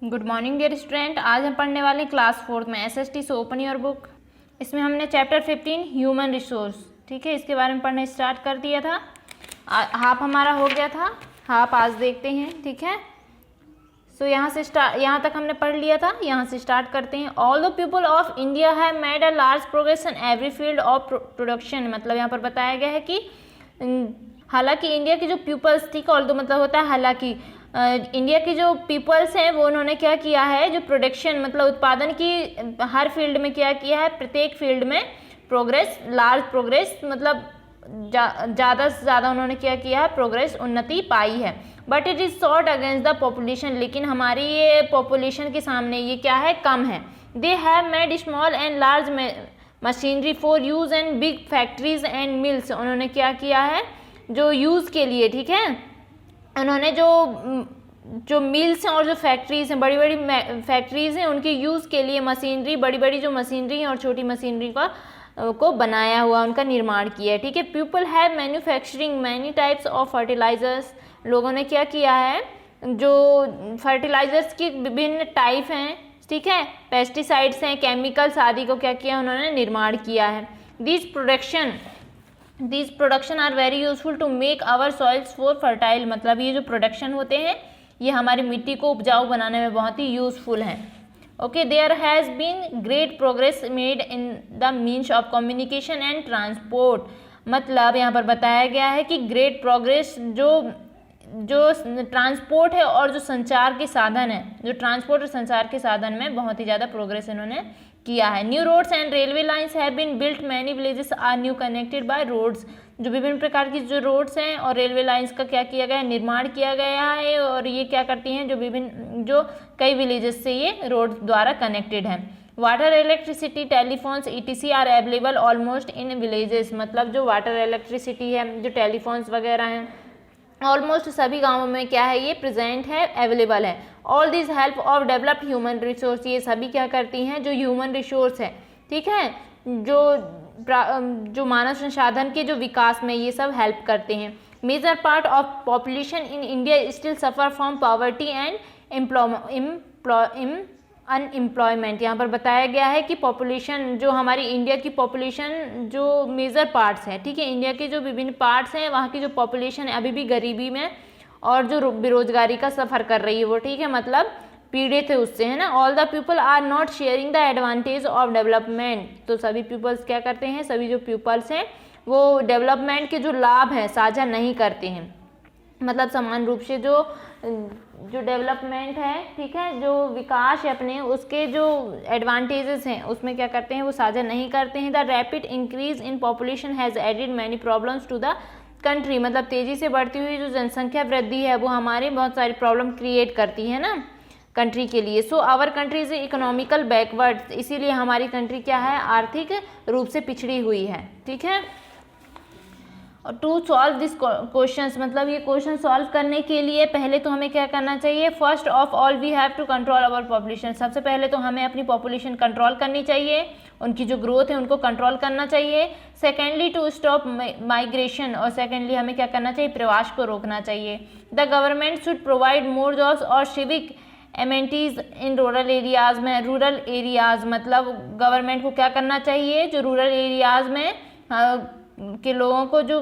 Good morning dear student. आज हम पढ़ने वाले क्लास 4 में एसएसटी से ओपन योर बुक। इसमें हमने चैप्टर 15 ह्यूमन रिसोर्स, ठीक है, इसके बारे में पढ़ना स्टार्ट कर दिया था। हाफ हमारा हो गया था, हाफ आज देखते हैं, ठीक है। सो यहाँ तक हमने पढ़ लिया था, यहाँ से स्टार्ट करते हैं। All the people of India have made a large progress in every field of production. मतलब यहाँ पर बताया गया है कि हालांकि इंडिया की जो पीपल्स, ठीक है, ऑल दो मतलब होता है हालांकि इंडिया की जो पीपल्स हैं वो उन्होंने क्या किया है, जो प्रोडक्शन मतलब उत्पादन की हर फील्ड में क्या किया है, प्रत्येक फील्ड में प्रोग्रेस, लार्ज प्रोग्रेस मतलब ज़्यादा से ज़्यादा उन्होंने क्या किया है, प्रोग्रेस, उन्नति पाई है। But it is sought against the population, लेकिन हमारी ये पॉपुलेशन के सामने ये क्या है, कम है। They have made small and large machinery for use and big factories and mills. उन्होंने क्या किया है, जो यूज़ के लिए, ठीक है, उन्होंने जो मिल्स हैं और जो फैक्ट्रीज हैं, बड़ी बड़ी फैक्ट्रीज हैं, उनके यूज़ के लिए मशीनरी, बड़ी बड़ी जो मशीनरी है और छोटी मशीनरी को बनाया हुआ, उनका निर्माण किया है, ठीक है। People have manufacturing many types of fertilisers. लोगों ने क्या किया है, जो फर्टिलाइजर्स की विभिन्न टाइप हैं, ठीक है, पेस्टिसाइड्स हैं, केमिकल्स आदि को क्या किया, उन्होंने निर्माण किया है। These production are very useful to make our soils for fertile। मतलब ये जो प्रोडक्शन होते हैं ये हमारी मिट्टी को उपजाऊ बनाने में बहुत ही यूजफुल हैं। Okay, there has been great progress made in the means of communication and transport. मतलब यहाँ पर बताया गया है कि ग्रेट प्रोग्रेस जो ट्रांसपोर्ट है और जो संचार के साधन है, जो ट्रांसपोर्ट और संचार के साधन में बहुत ही ज़्यादा प्रोग्रेस इन्होंने किया है। New roads and railway lines have been built, many villages are new connected by roads. जो विभिन्न प्रकार की जो रोड्स हैं और रेलवे लाइन्स का क्या किया गया है, निर्माण किया गया है, और ये क्या करती हैं, जो कई विलेजेस से ये रोड द्वारा कनेक्टेड है। Water, electricity, telephones ETC are available almost in villages. मतलब जो वाटर, इलेक्ट्रिसिटी है, जो टेलीफोन्स वगैरह हैं, ऑलमोस्ट सभी गांवों में क्या है, ये प्रेजेंट है, अवेलेबल है। All this help of developed human resource. ये सभी क्या करती हैं, जो ह्यूमन रिसोर्स है, ठीक है, जो मानव संसाधन के जो विकास में ये सब हेल्प करते हैं। Major part of population in India still suffer from poverty and unemployment. यहाँ पर बताया गया है कि पॉपुलेशन, जो हमारी इंडिया की पॉपुलेशन, जो मेजर पार्ट्स हैं, ठीक है, इंडिया के जो विभिन्न पार्ट्स हैं, वहाँ की जो पॉपुलेशन है अभी भी गरीबी में और जो बेरोजगारी का सफ़र कर रही है वो, ठीक है, मतलब पीड़ित है उससे, है ना। All the people are not sharing the advantage of development. तो सभी पीपल्स क्या करते हैं, सभी जो पीपल्स हैं वो डेवलपमेंट के जो लाभ हैं साझा नहीं करते हैं। मतलब समान रूप से जो डेवलपमेंट है, ठीक है, जो विकास है अपने, उसके जो एडवांटेजेस हैं उसमें क्या करते हैं, वो साझा नहीं करते हैं। The rapid increase in population has added many problems to the country. मतलब तेज़ी से बढ़ती हुई जो जनसंख्या वृद्धि है वो हमारे बहुत सारी प्रॉब्लम क्रिएट करती है ना कंट्री के लिए। So our country is economical backward. इसीलिए हमारी कंट्री क्या है, आर्थिक रूप से पिछड़ी हुई है, ठीक है। और टू सॉल्व दिस क्वेश्चंस, मतलब ये क्वेश्चन सॉल्व करने के लिए पहले तो हमें क्या करना चाहिए, first of all we have to control our population. सबसे पहले तो हमें अपनी पॉपुलेशन कंट्रोल करनी चाहिए, उनकी जो ग्रोथ है उनको कंट्रोल करना चाहिए। सेकेंडली टू स्टॉप माइग्रेशन, और सेकेंडली हमें क्या करना चाहिए, प्रवास को रोकना चाहिए। The government should provide more jobs और civic amenities in rural areas में। रूरल एरियाज़ मतलब गवर्नमेंट को क्या करना चाहिए, जो रूरल एरियाज़ में के लोगों को, जो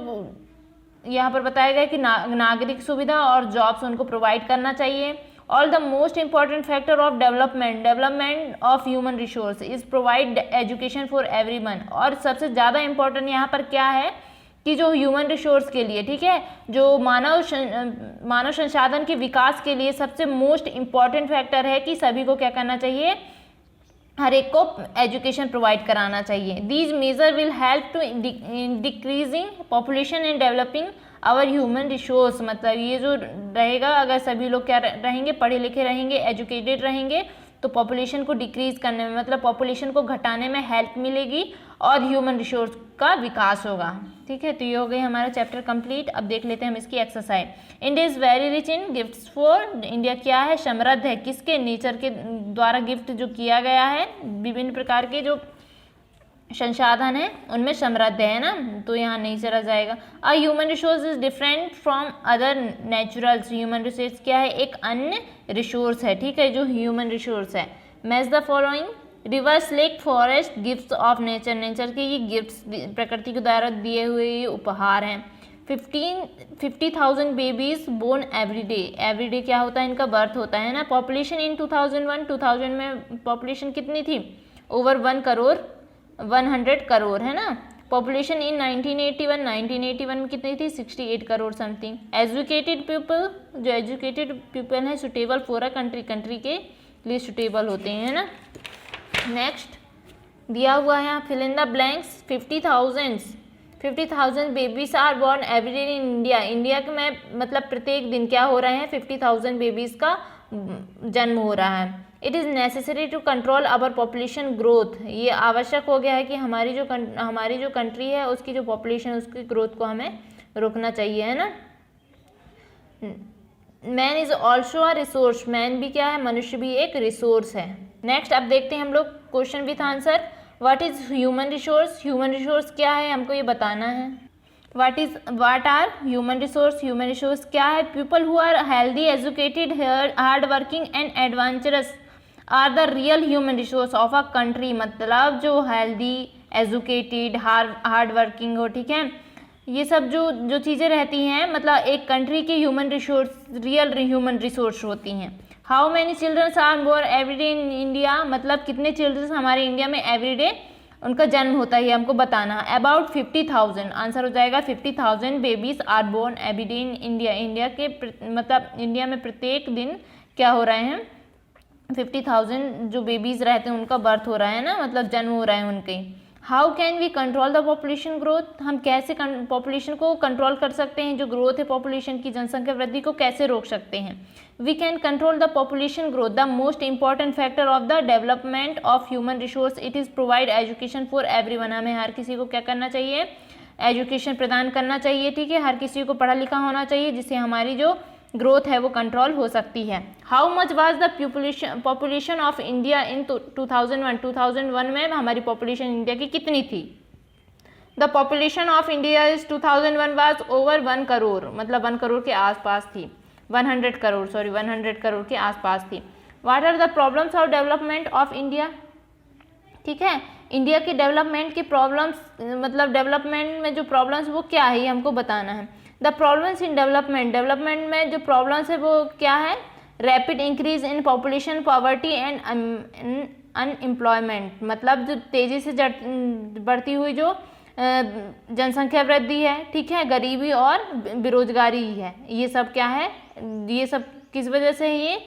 यहाँ पर बताया गया है कि नागरिक सुविधा और जॉब्स उनको प्रोवाइड करना चाहिए। All the most important factor of development of human resource is provide education for everyone. और सबसे ज़्यादा इम्पॉर्टेंट यहाँ पर क्या है कि जो ह्यूमन रिसोर्स के लिए, ठीक है, जो मानव संसाधन के विकास के लिए सबसे मोस्ट इम्पॉर्टेंट फैक्टर है कि सभी को क्या करना चाहिए, हर एक को एजुकेशन प्रोवाइड कराना चाहिए। These measure will help to decreasing population and developing our human resource. मतलब ये जो रहेगा, अगर सभी लोग क्या रहेंगे, पढ़े लिखे रहेंगे, एजुकेटेड रहेंगे, तो पॉपुलेशन को डिक्रीज करने में, मतलब पॉपुलेशन को घटाने में हेल्प मिलेगी और ह्यूमन रिसोर्स का विकास होगा, ठीक है। तो ये हो गई हमारा चैप्टर कंप्लीट। अब देख लेते हैं हम इसकी exercise. India is very rich in gifts for. India क्या है, समृद्ध है, किसके, नेचर के द्वारा गिफ्ट जो किया गया है, विभिन्न प्रकार के जो संसाधन है उनमें समृद्ध है ना, तो यहाँ नहीं चला जाएगा। A human resource is different from other naturals. Human resource क्या है, एक अन्य रिसोर्स है, ठीक है, जो ह्यूमन रिसोर्स है। Match the following, reverse lake forest gifts of nature. Nature के ये गिफ्ट्स प्रकृति के द्वारा दिए हुए ये उपहार हैं। 50,000 बेबीज बोर्न एवरी डे क्या होता है, इनका बर्थ होता है ना। पॉपुलेशन इन 2000 में पॉपुलेशन कितनी थी, ओवर 100 करोड़ है ना। पॉपुलेशन इन 1981 में कितनी थी, 68 करोड़ समथिंग। एजुकेटेड पीपल, जो एजुकेटेड पीपल हैं सुटेबल फॉर अ कंट्री के लिए सुटेबल होते हैं ना। नेक्स्ट दिया हुआ है यहाँ fill in the blanks. 50,000 babies are born every day in India. India के में मतलब प्रत्येक दिन क्या हो रहे हैं, 50,000 बेबीज का जन्म हो रहा है। It is necessary to control our population growth. ये आवश्यक हो गया है कि हमारी जो कंट्री है उसकी जो पॉपुलेशन उसकी ग्रोथ को हमें रोकना चाहिए, है ना। Man is also a resource. Man भी क्या है, मनुष्य भी एक रिसोर्स है। नेक्स्ट अब देखते हैं हम लोग question with answer. What is human resource. Human resource क्या है, हमको ये बताना है। What are human resource. Human resource क्या है, people who are healthy, educated, hard working and adventurous are the real human resource of a country. मतलब जो हेल्दी, एजुकेटेड, हार्ड वर्किंग हो, ठीक है, ये सब जो चीज़ें रहती हैं मतलब एक कंट्री की human resource, real human resource होती हैं। How many childrens are born every day in India. मतलब कितने चिल्ड्रंस हमारे इंडिया में एवरीडे उनका जन्म होता है, हमको बताना। अबाउट 50,000 आंसर हो जाएगा। 50,000 babies are born every day in India. India के मतलब इंडिया में प्रत्येक दिन क्या हो रहे हैं, 50,000 जो बेबीज रहते हैं उनका बर्थ हो रहा है ना, मतलब जन्म हो रहा है उनके। How can we control the population growth. हम कैसे पॉपुलेशन को कंट्रोल कर सकते हैं, जो ग्रोथ है पॉपुलेशन की, जनसंख्या वृद्धि को कैसे रोक सकते हैं। We can control the population growth. The most important factor of the development of human resource it is provide education for everyone. हमें हर किसी को क्या करना चाहिए, एजुकेशन प्रदान करना चाहिए, ठीक है, हर किसी को पढ़ा लिखा होना चाहिए, जिससे हमारी जो ग्रोथ है वो कंट्रोल हो सकती है। How much was the population of India in 2001 में हमारी पॉपुलेशन इंडिया की कितनी थी। The population of India is 2001 was over 1 crore, मतलब 1 करोड़ के आसपास थी। 100 करोड़ के आसपास थी। What are the problems of development of India, ठीक है, इंडिया की डेवलपमेंट की प्रॉब्लम्स, मतलब डेवलपमेंट में जो प्रॉब्लम्स वो क्या है ये हमको बताना है। द प्रॉब्लम्स इन डेवलपमेंट में जो प्रॉब्लम्स है वो क्या है, rapid increase in population, poverty and unemployment. मतलब जो तेज़ी से बढ़ती हुई जो जनसंख्या वृद्धि है, ठीक है, गरीबी और बेरोजगारी है, ये सब क्या है, ये सब किस वजह से है,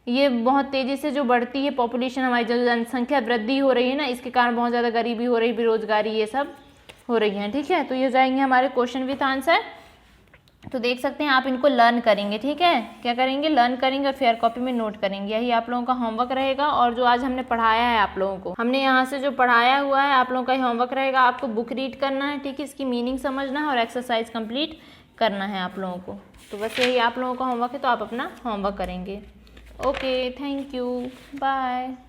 ये बहुत तेज़ी से जो बढ़ती है पॉपुलेशन, हमारी जो जनसंख्या वृद्धि हो रही है ना, इसके कारण बहुत ज़्यादा गरीबी हो रही है, बेरोजगारी, ये सब हो रही है, ठीक है। तो ये जाएंगे हमारे क्वेश्चन विथ आंसर। तो देख सकते हैं आप इनको लर्न करेंगे, ठीक है, क्या करेंगे, लर्न करेंगे और फेयर कॉपी में नोट करेंगे। यही आप लोगों का होमवर्क रहेगा। और जो आज हमने पढ़ाया है आप लोगों को, हमने यहाँ से जो पढ़ाया हुआ है आप लोगों का होमवर्क रहेगा। आपको बुक रीड करना है, ठीक है, इसकी मीनिंग समझना है और एक्सरसाइज कंप्लीट करना है आप लोगों को। तो बस यही आप लोगों का होमवर्क है, तो आप अपना होमवर्क करेंगे। Okay, thank you, bye.